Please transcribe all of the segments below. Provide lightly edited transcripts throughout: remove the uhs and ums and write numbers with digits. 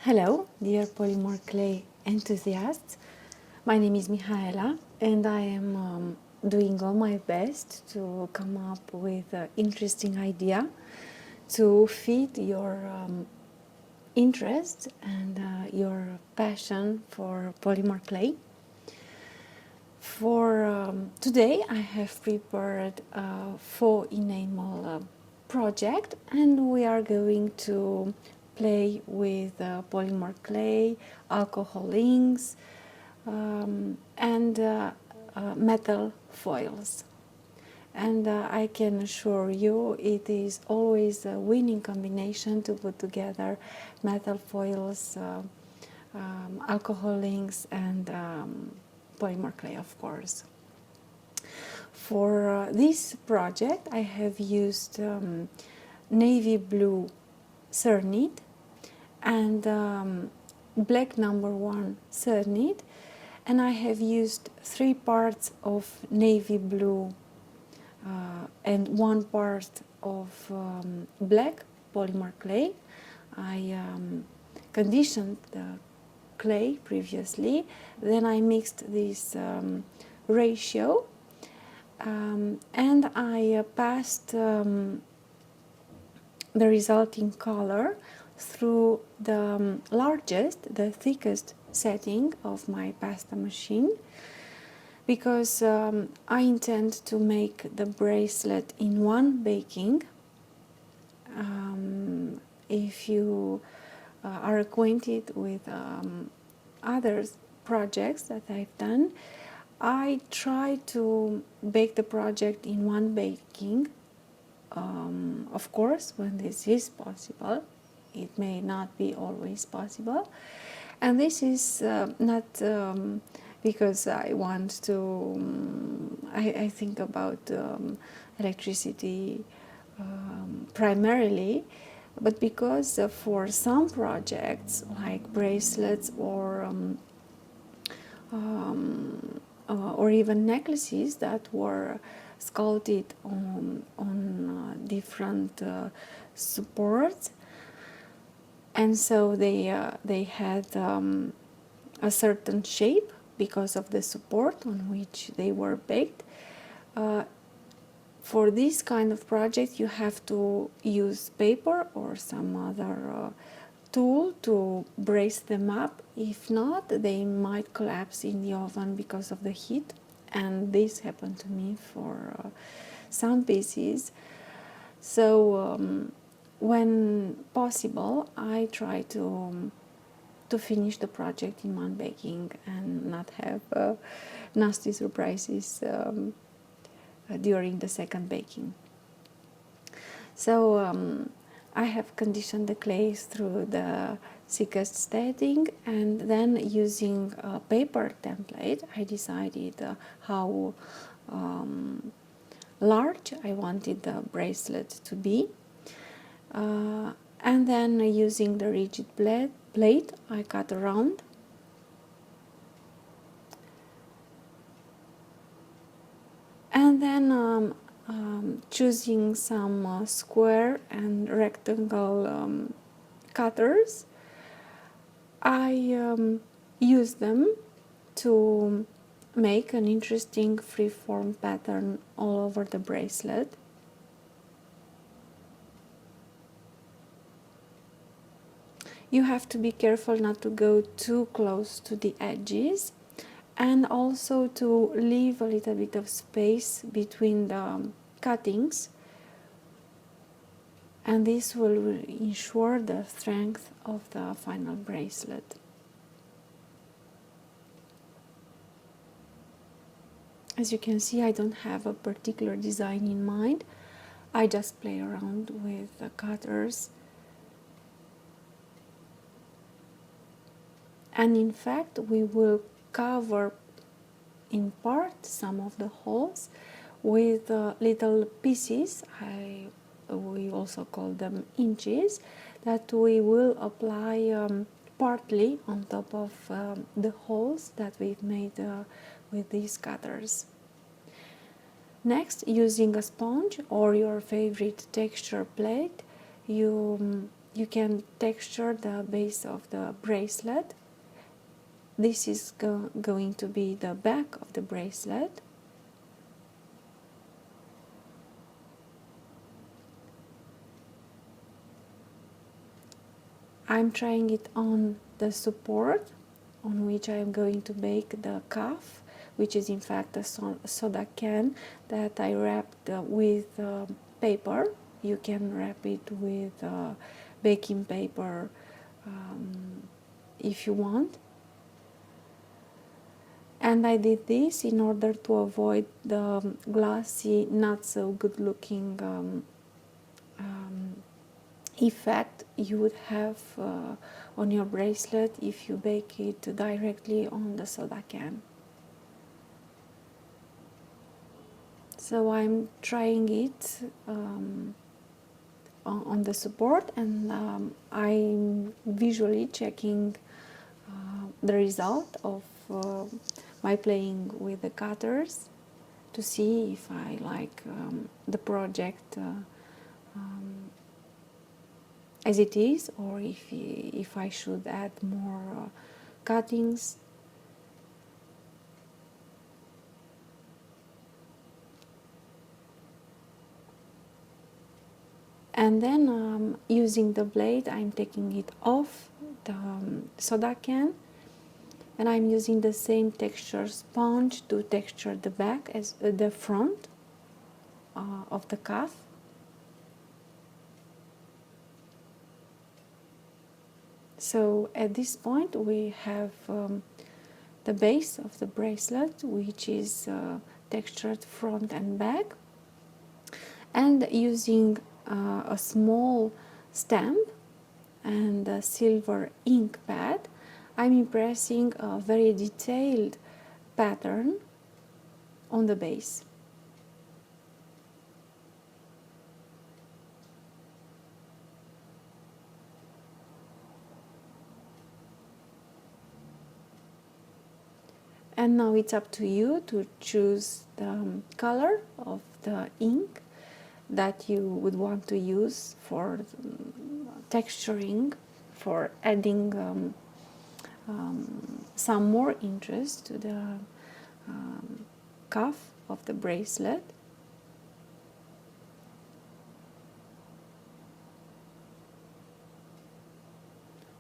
Hello, dear polymer clay enthusiasts. My name is Mihaela, and I am doing all my best to come up with an interesting idea to fit your interest and your passion for polymer clay. For today, I have prepared a faux enamel project, and we are going to play with polymer clay, alcohol inks, and metal foils. And I can assure you it is always a winning combination to put together metal foils, alcohol inks, and polymer clay, of course. For this project, I have used navy blue cernit and black #1 cernit, and I have used 3 parts of navy blue and 1 part of black polymer clay. I conditioned the clay previously, then I mixed this ratio, and I passed the resulting color through the largest, the thickest setting of my pasta machine, because I intend to make the bracelet in one baking. If you are acquainted with other projects that I've done, I try to bake the project in one baking. Of course, when this is possible, it may not be always possible, and this is not because I want to, I think about electricity primarily, but because for some projects like bracelets or even necklaces that were sculpted on different supports, and so they had a certain shape because of the support on which they were baked. For this kind of project, you have to use paper or some other tool to brace them up. If not, they might collapse in the oven because of the heat, and this happened to me for some pieces. So when possible, I try to finish the project in one baking and not have nasty surprises during the second baking. So I have conditioned the clay through the thickest setting, and then using a paper template, I decided how large I wanted the bracelet to be. And then using the rigid plate, I cut around. And then choosing some square and rectangle cutters, I use them to make an interesting free-form pattern all over the bracelet. You have to be careful not to go too close to the edges, and also to leave a little bit of space between the cuttings, and this will ensure the strength of the final bracelet. As you can see, I don't have a particular design in mind. I just play around with the cutters. And in fact, we will cover in part some of the holes with little pieces, we also call them inches, that we will apply partly on top of the holes that we've made with these cutters. Next, using a sponge or your favorite texture plate, you you can texture the base of the bracelet. This is going to be the back of the bracelet. I'm trying it on the support on which I am going to bake the cuff, which is in fact a soda can that I wrapped with paper. You can wrap it with baking paper if you want. And I did this in order to avoid the glossy, not so good looking effect you would have on your bracelet if you bake it directly on the soda can. So I'm trying it on the support, and I'm visually checking the result of my playing with the cutters to see if I like the project as it is, or if I should add more cuttings. And then using the blade, I'm taking it off the soda can, and I'm using the same texture sponge to texture the back as the front of the cuff. So at this point we have the base of the bracelet, which is textured front and back, and using a small stamp and a silver ink pad, I'm impressing a very detailed pattern on the base. And now it's up to you to choose the color of the ink that you would want to use for texturing, for adding some more interest to the cuff of the bracelet.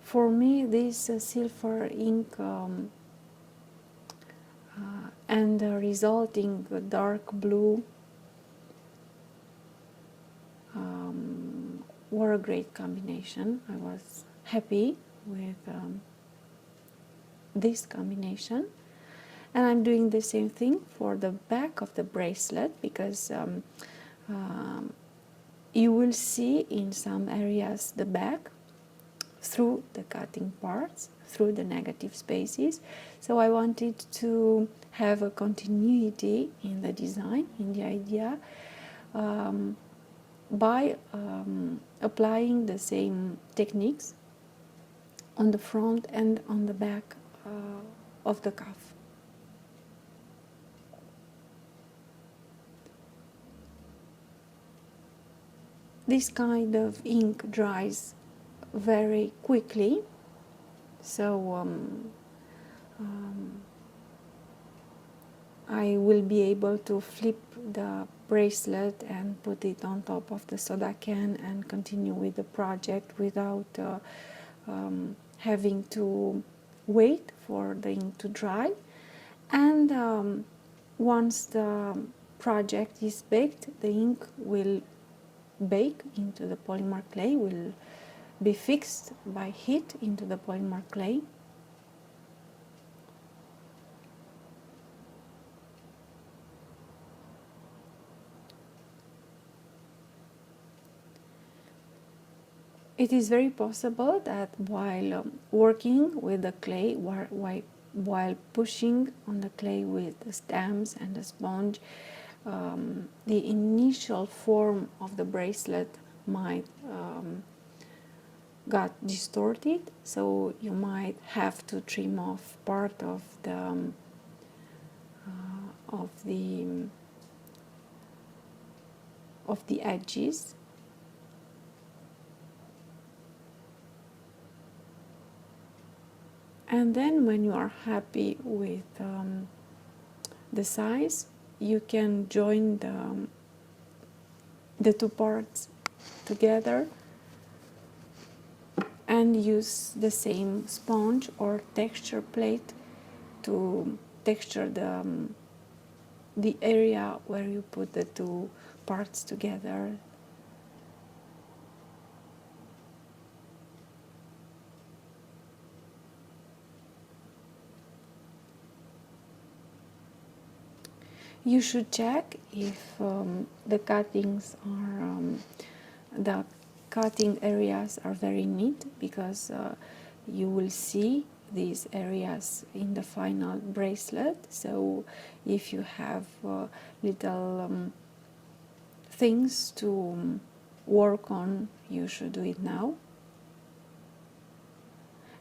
For me, this silver ink and the resulting dark blue were a great combination. I was happy with this combination, and I'm doing the same thing for the back of the bracelet, because you will see in some areas the back through the cutting parts, through the negative spaces. So I wanted to have a continuity in the design, in the idea, by applying the same techniques on the front and on the back of the cuff. This kind of ink dries very quickly, so I will be able to flip the bracelet and put it on top of the soda can and continue with the project without having to wait for the ink to dry. And once the project is baked, the ink will bake into the polymer clay, will be fixed by heat into the polymer clay. It is very possible that while working with the clay, while pushing on the clay with the stamps and the sponge, the initial form of the bracelet might got distorted, so you might have to trim off part of the edges. And then when you are happy with the size, you can join the two parts together and use the same sponge or texture plate to texture the area where you put the two parts together. You should check if the cuttings are the cutting areas are very neat, because you will see these areas in the final bracelet. So if you have little things to work on, you should do it now.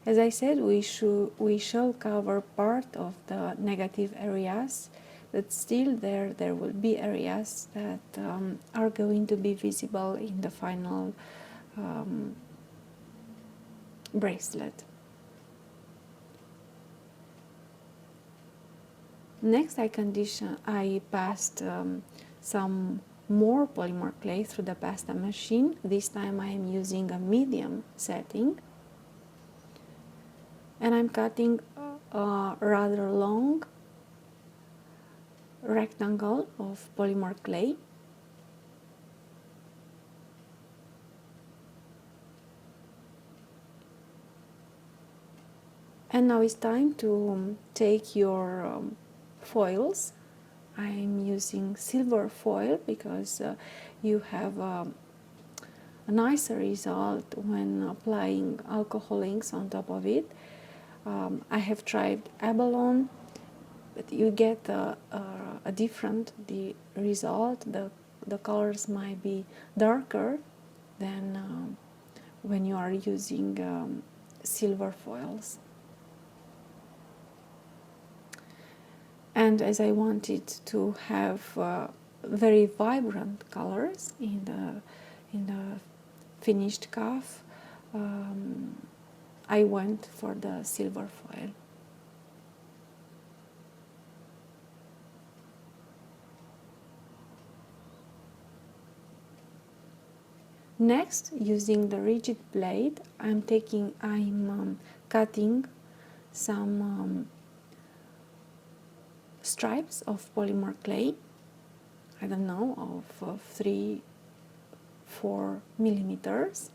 As I said, we shall cover part of the negative areas, but still there will be areas that are going to be visible in the final bracelet. Next, I passed some more polymer clay through the pasta machine. This time I am using a medium setting, and I'm cutting a rather long rectangle of polymer clay. And now it's time to take your foils. I'm using silver foil because you have a nicer result when applying alcohol inks on top of it. I have tried abalone, but you get a different result. The colors might be darker than when you are using silver foils. And as I wanted to have very vibrant colors in the finished cuff, I went for the silver foil. Next, using the rigid blade, I'm cutting some stripes of polymer clay. I don't know, of 3-4 millimeters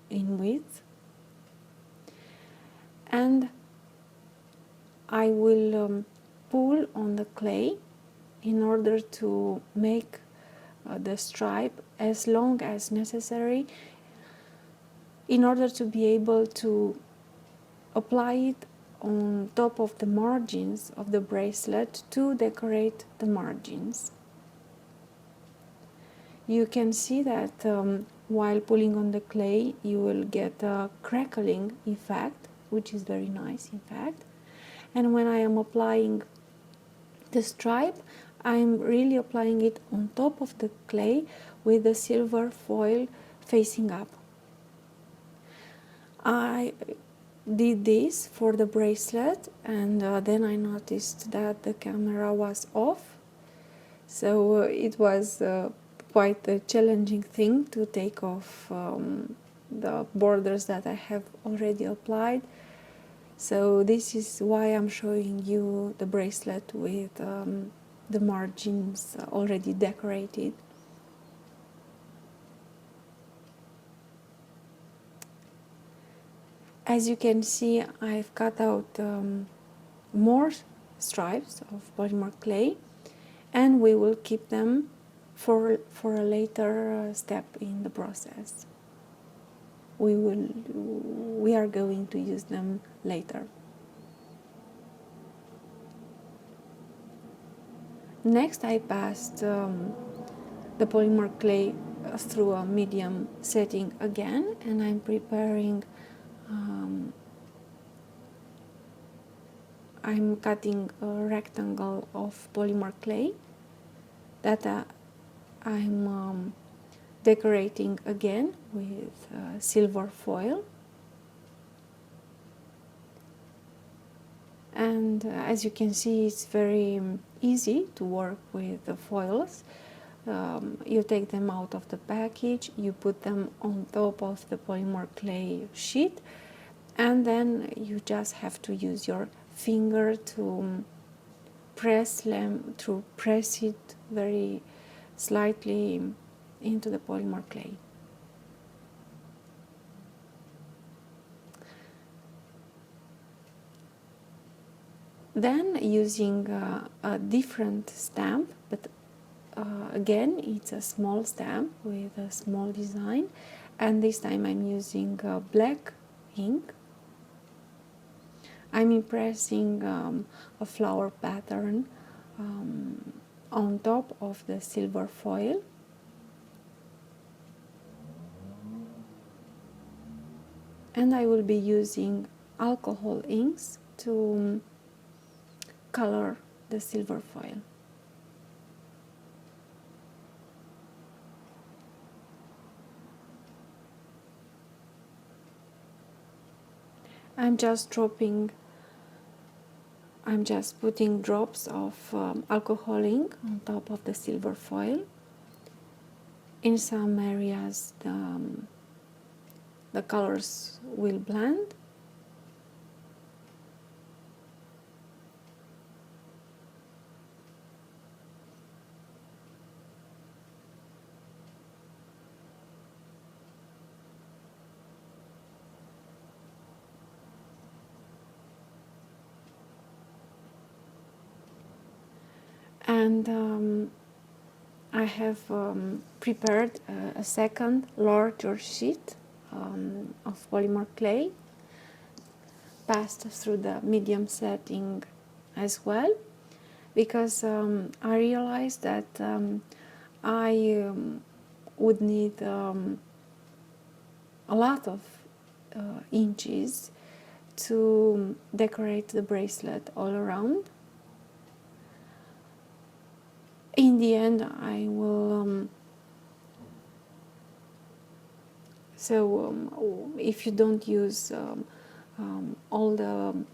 in width, and I will pull on the clay in order to make the stripe as long as necessary, in order to be able to apply it on top of the margins of the bracelet to decorate the margins. You can see that while pulling on the clay, you will get a crackling effect, which is very nice in fact. And when I am applying the stripe, I'm really applying it on top of the clay with the silver foil facing up. I did this for the bracelet, and then I noticed that the camera was off, so it was quite a challenging thing to take off the borders that I have already applied. So this is why I'm showing you the bracelet with the margins already decorated. As you can see, I've cut out more stripes of polymer clay, and we will keep them for a later step in the process. We are going to use them later. Next, I passed the polymer clay through a medium setting again, and I'm preparing I'm cutting a rectangle of polymer clay that I'm decorating again with silver foil. And as you can see, it's very easy to work with the foils. You take them out of the package, you put them on top of the polymer clay sheet, and then you just have to use your finger to press it very slightly into the polymer clay. Then using a different stamp, but again it's a small stamp with a small design, and this time I'm using black ink. I'm impressing a flower pattern on top of the silver foil. And I will be using alcohol inks to color the silver foil. I'm just putting drops of alcohol ink on top of the silver foil. In some areas the colors will blend. And I have prepared a second larger sheet of polymer clay, passed through the medium setting as well, because I realized that I would need a lot of inches to decorate the bracelet all around. In the end, I will if you don't use all the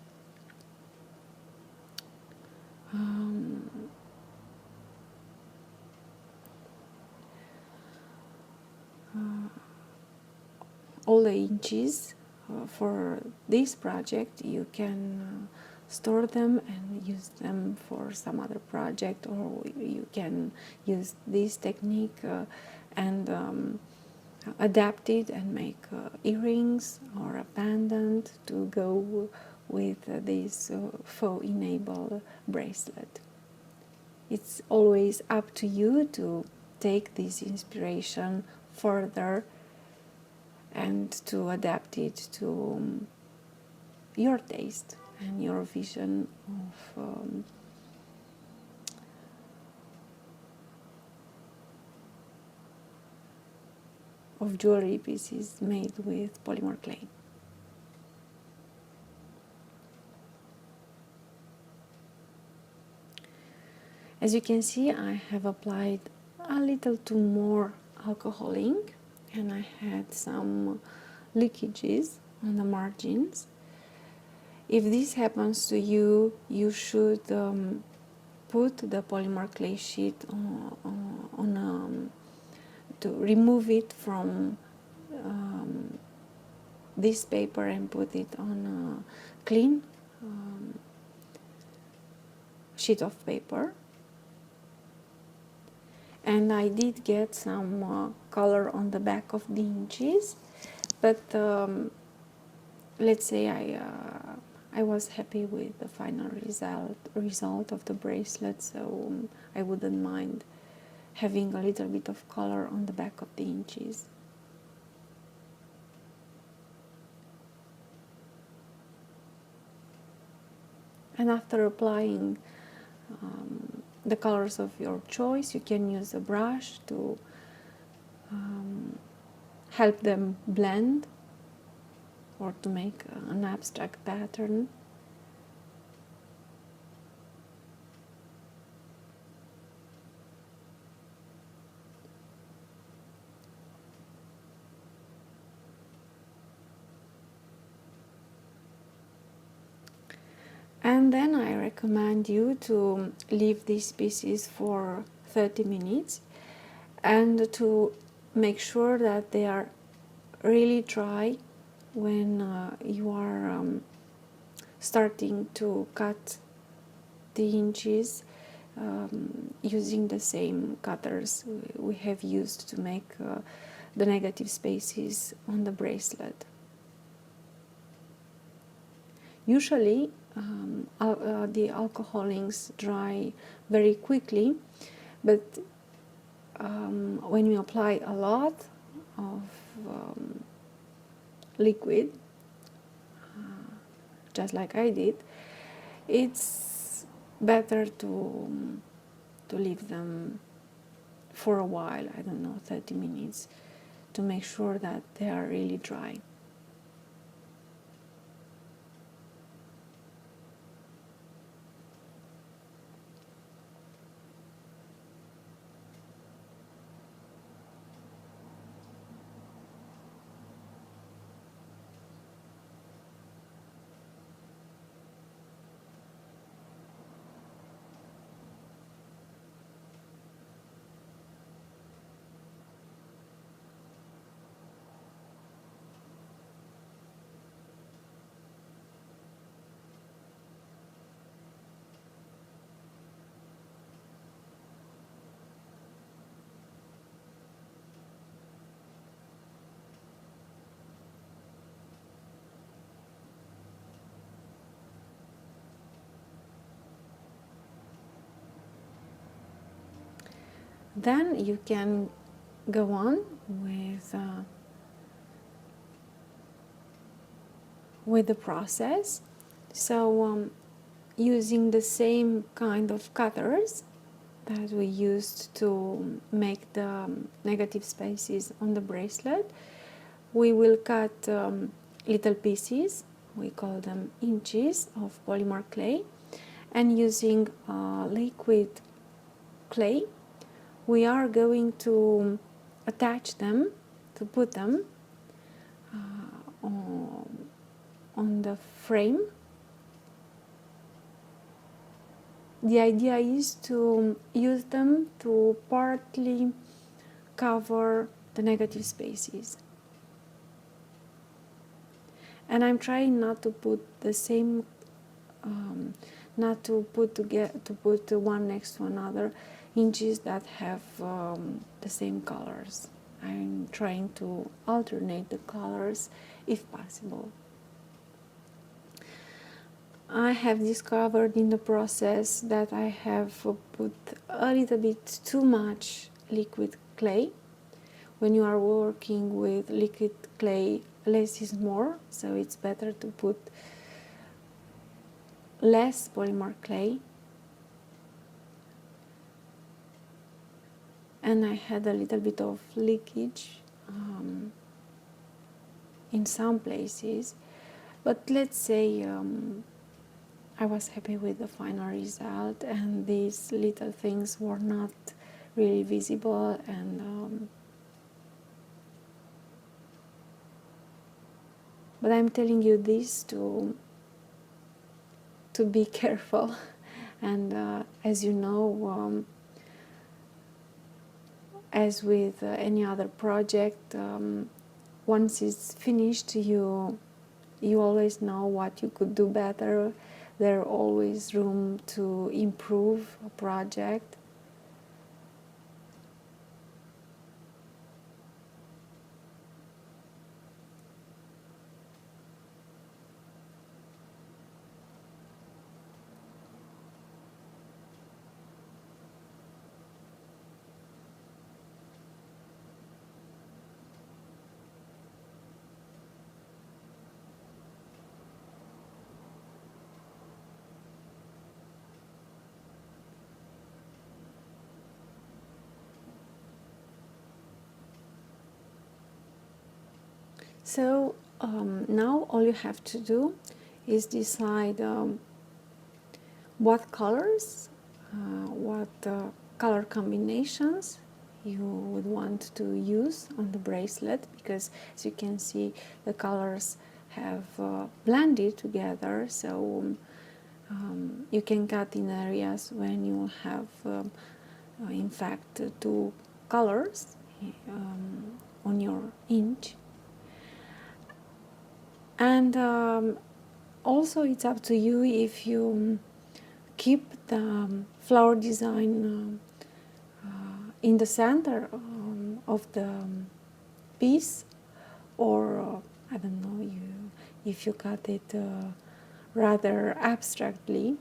inches for this project, you can store them and use them for some other project, or you can use this technique and adapt it and make earrings or a pendant to go with this faux enamel bracelet. It's always up to you to take this inspiration further and to adapt it to your taste and your vision of jewelry pieces made with polymer clay. As you can see, I have applied a little too more alcohol ink, and I had some leakages on the margins. If this happens to you, you should put the polymer clay sheet to remove it from this paper and put it on a clean sheet of paper. And I did get some color on the back of the inches, but let's say I was happy with the final result of the bracelet, so I wouldn't mind having a little bit of color on the back of the inches. And after applying the colors of your choice, you can use a brush to help them blend or to make an abstract pattern. And then I recommend you to leave these pieces for 30 minutes and to make sure that they are really dry when you are starting to cut the inches using the same cutters we have used to make the negative spaces on the bracelet. Usually the alcohol inks dry very quickly, but when you apply a lot of liquid, just like I did, it's better to leave them for a while, I don't know, 30 minutes, to make sure that they are really dry. Then you can go on with the process. So using the same kind of cutters that we used to make the negative spaces on the bracelet, we will cut little pieces, we call them inches, of polymer clay, and using liquid clay we are going to attach them, to put them on the frame. The idea is to use them to partly cover the negative spaces. And I'm trying not to put the same, not to put one next to another inches that have the same colors. I'm trying to alternate the colors if possible. I have discovered in the process that I have put a little bit too much liquid clay. When you are working with liquid clay, less is more, so it's better to put less polymer clay. And I had a little bit of leakage in some places, but let's say I was happy with the final result, and these little things were not really visible, and but I'm telling you this to be careful. And as you know, as with any other project, once it's finished, you always know what you could do better. There's always room to improve a project. So now all you have to do is decide what colors, what color combinations you would want to use on the bracelet, because as you can see the colors have blended together, so You can cut in areas when you have in fact two colors on your inch. And also it's up to you if you keep the flower design in the center of the piece, or I don't know, if you cut it rather abstractly.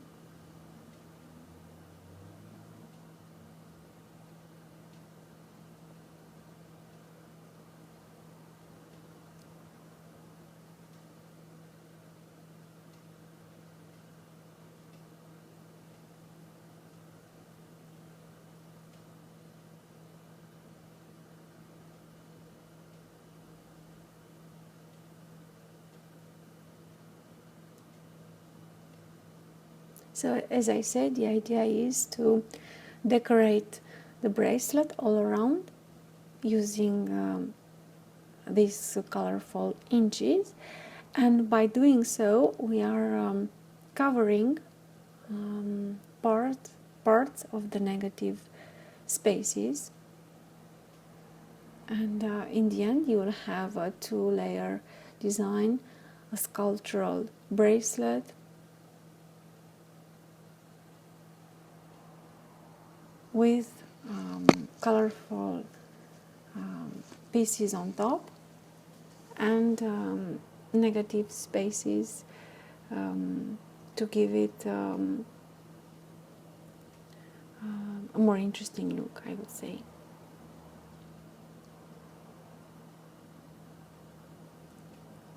So as I said, the idea is to decorate the bracelet all around using these colorful inches, and by doing so we are covering parts of the negative spaces, and in the end you will have a two-layer design, a sculptural bracelet with colorful pieces on top, and negative spaces to give it a more interesting look, I would say.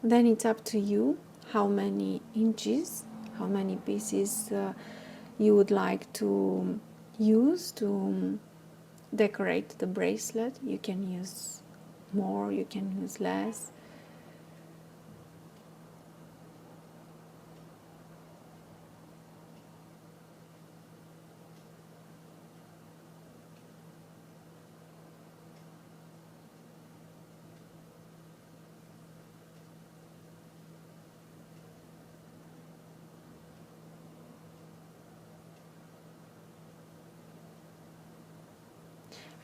Then it's up to you how many inches, how many pieces you would like to use to decorate the bracelet. You can use more, you can use less.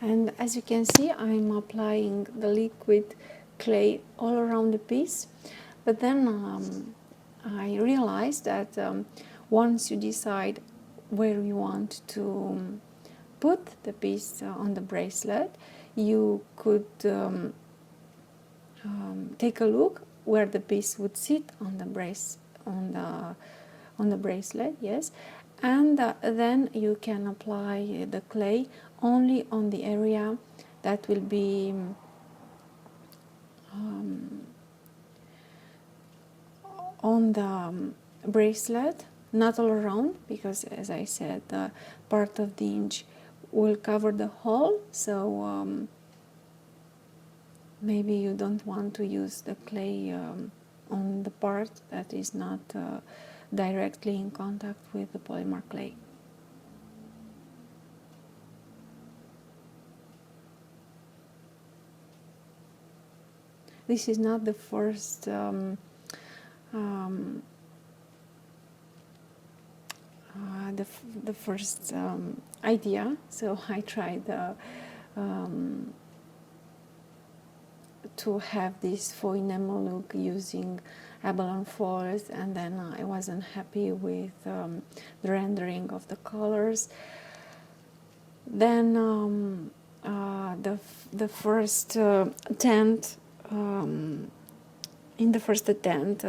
And as you can see, I'm applying the liquid clay all around the piece. But then I realized that once you decide where you want to put the piece on the bracelet, you could take a look where the piece would sit on the bracelet, yes, and then you can apply the clay only on the area that will be on the bracelet, not all around, because as I said, part of the inch will cover the hole, so maybe you don't want to use the clay on the part that is not directly in contact with the polymer clay. This is not the first the first idea, so I tried to have this faux enamel look using abalone foils, and then I wasn't happy with the rendering of the colors. Then the first attempt, in the first attempt,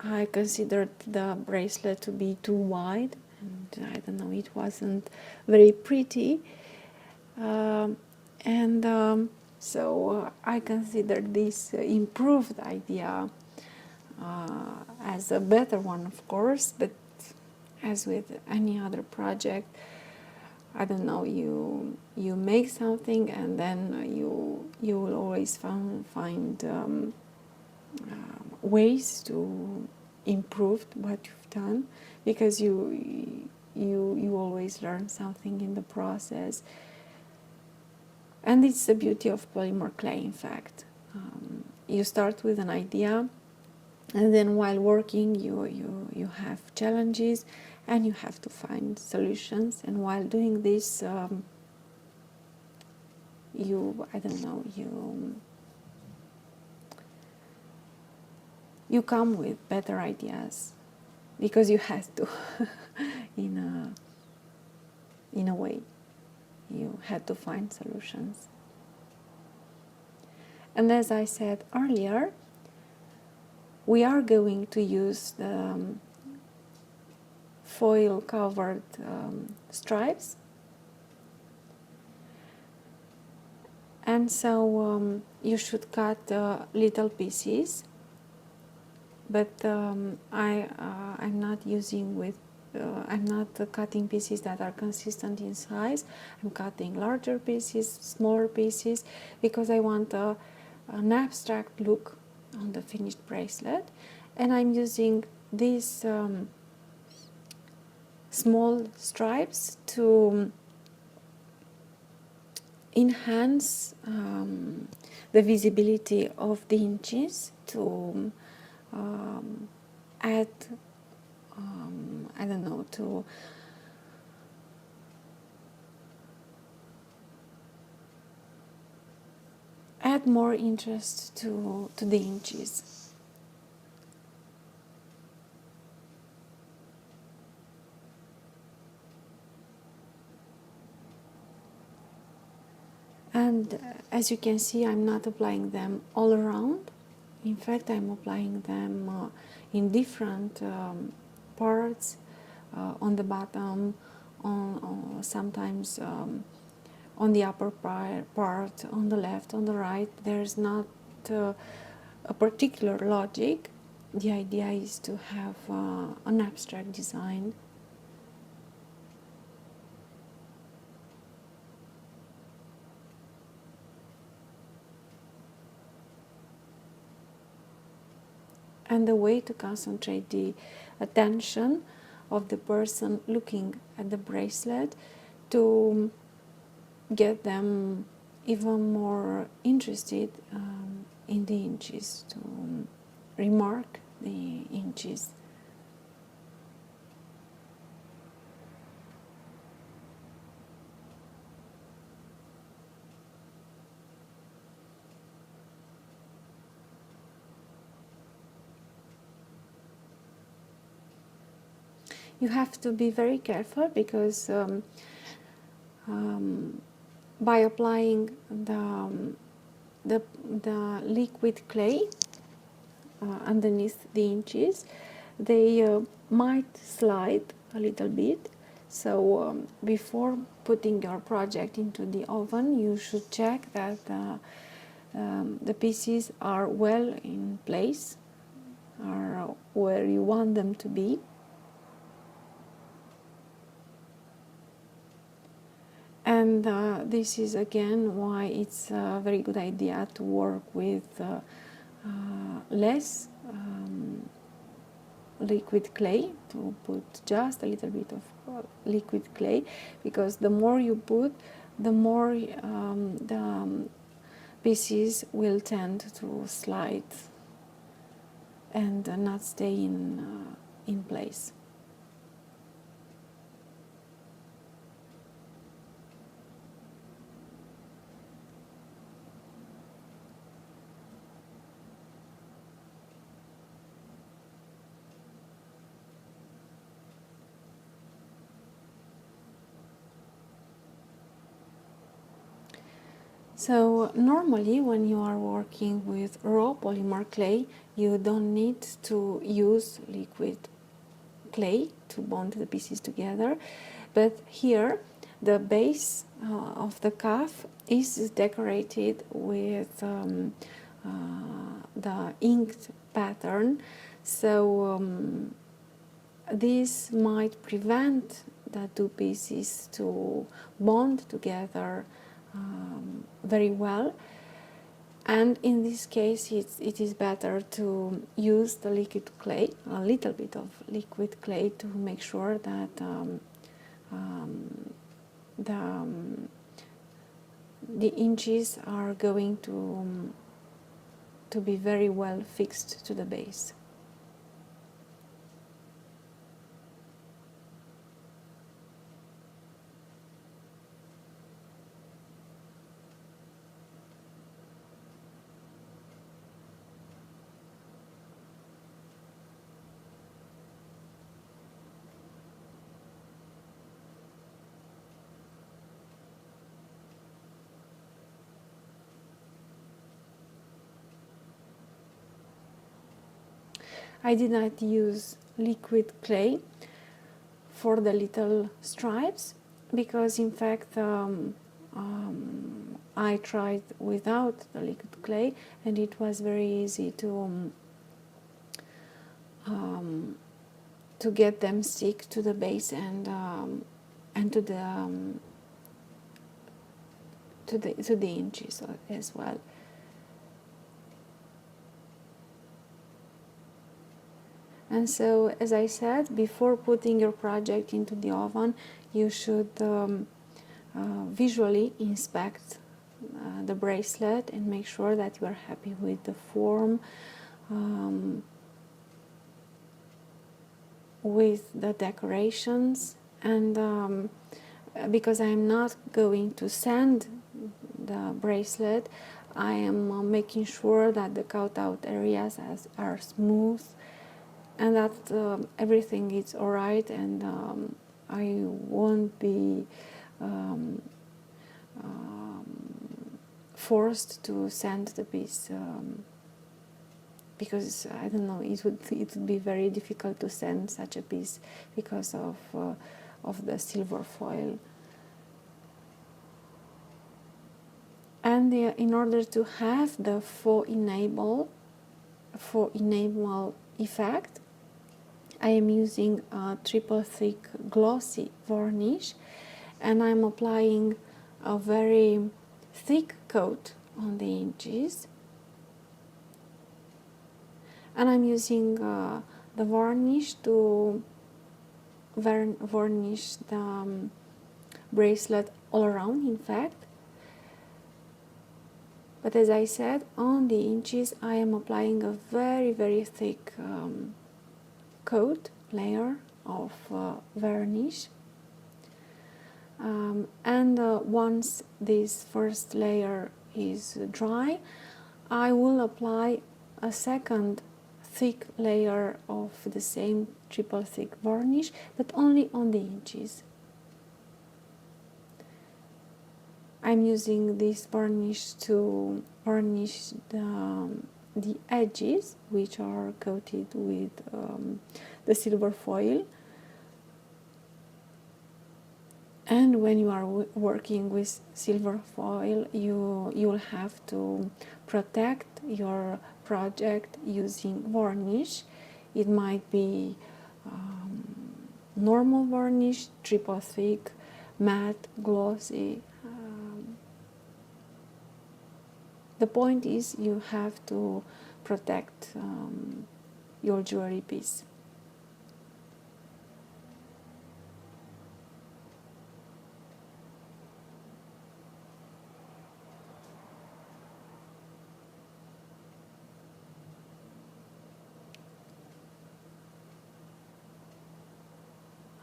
I considered the bracelet to be too wide, and I don't know, it wasn't very pretty, and so I considered this improved idea as a better one, of course, but as with any other project, I don't know, you make something and then you will always find ways to improve what you've done, because you always learn something in the process. And it's the beauty of polymer clay, in fact. You start with an idea, And then while working, you have challenges and you have to find solutions. And while doing this, I don't know, you come with better ideas because you have to, in a way, you had to find solutions. And as I said earlier, we are going to use the foil covered stripes, and so you should cut little pieces, but I'm not using with I'm not cutting pieces that are consistent in size. I'm cutting larger pieces, smaller pieces, because I want an abstract look on the finished bracelet. And I'm using these small stripes to enhance the visibility of the inches, to add, I don't know, to add more interest to the inches. And as you can see, I'm not applying them all around. In fact, I'm applying them in different parts, on the bottom, sometimes on the upper part, on the left, on the right. There's not a particular logic. The idea is to have an abstract design. And the way to concentrate the attention of the person looking at the bracelet, to get them even more interested in the inches, to remark the inches. You have to be very careful because by applying the liquid clay underneath the inches, they might slide a little bit. So before putting your project into the oven, you should check that the pieces are well in place, are where you want them to be. And this is again why it's a very good idea to work with less liquid clay, to put just a little bit of liquid clay, because the more you put, the more the pieces will tend to slide and not stay in place. So normally when you are working with raw polymer clay, you don't need to use liquid clay to bond the pieces together. But here the base of the cuff is decorated with the inked pattern. So this might prevent the two pieces to bond together very well, and in this case it is better to use the liquid clay, a little bit of liquid clay, to make sure that the inches are going to be very well fixed to the base. I did not use liquid clay for the little stripes because in fact I tried without the liquid clay and it was very easy to get them stick to the base and to the inches as well. And so, as I said, before putting your project into the oven, you should visually inspect the bracelet and make sure that you are happy with the form, with the decorations, and because I'm not going to sand the bracelet, I am making sure that the cutout areas are smooth and that everything is alright, and I won't be forced to sand the piece because I don't know, it would be very difficult to sand such a piece because of the silver foil. And in order to have the faux enamel effect, I am using a triple thick glossy varnish, and I'm applying a very thick coat on the edges, and I'm using the varnish to varnish the bracelet all around, in fact. But as I said, on the inches I am applying a very, very thick coat layer of varnish. And once this first layer is dry, I will apply a second thick layer of the same triple thick varnish, but only on the edges. I'm using this varnish to varnish the edges, which are coated with the silver foil. And when you are working with silver foil, you'll have to protect your project using varnish. It might be normal varnish, triple thick, matte, glossy. The point is you have to protect your jewelry piece.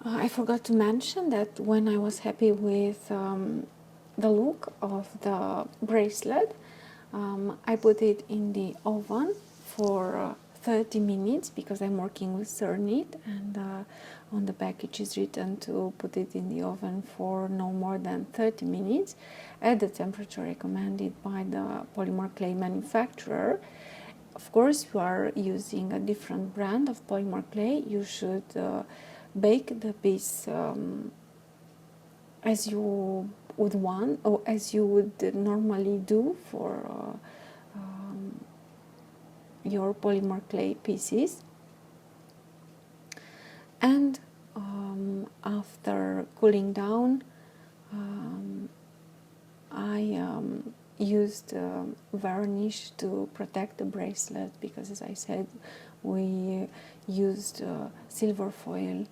I forgot to mention that when I was happy with the look of the bracelet, I put it in the oven for 30 minutes because I'm working with Cernit, and on the package is written to put it in the oven for no more than 30 minutes at the temperature recommended by the polymer clay manufacturer. Of course, if you are using a different brand of polymer clay, you should bake the piece as you would want, or as you would normally do for your polymer clay pieces. And after cooling down, I used varnish to protect the bracelet because, as I said, we used silver foil.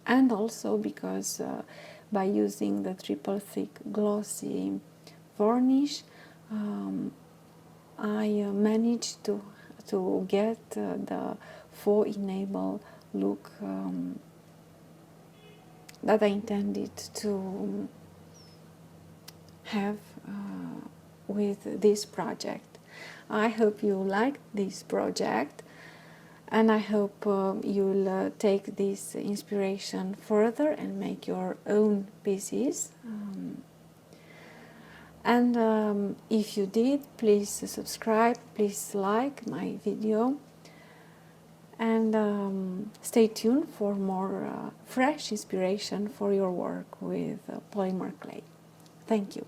And also because by using the triple thick glossy varnish, I managed to get the faux enamel look that I intended to have with this project. I hope you liked this project, and I hope you'll take this inspiration further and make your own pieces. And if you did, please subscribe, please like my video, and stay tuned for more fresh inspiration for your work with polymer clay. Thank you.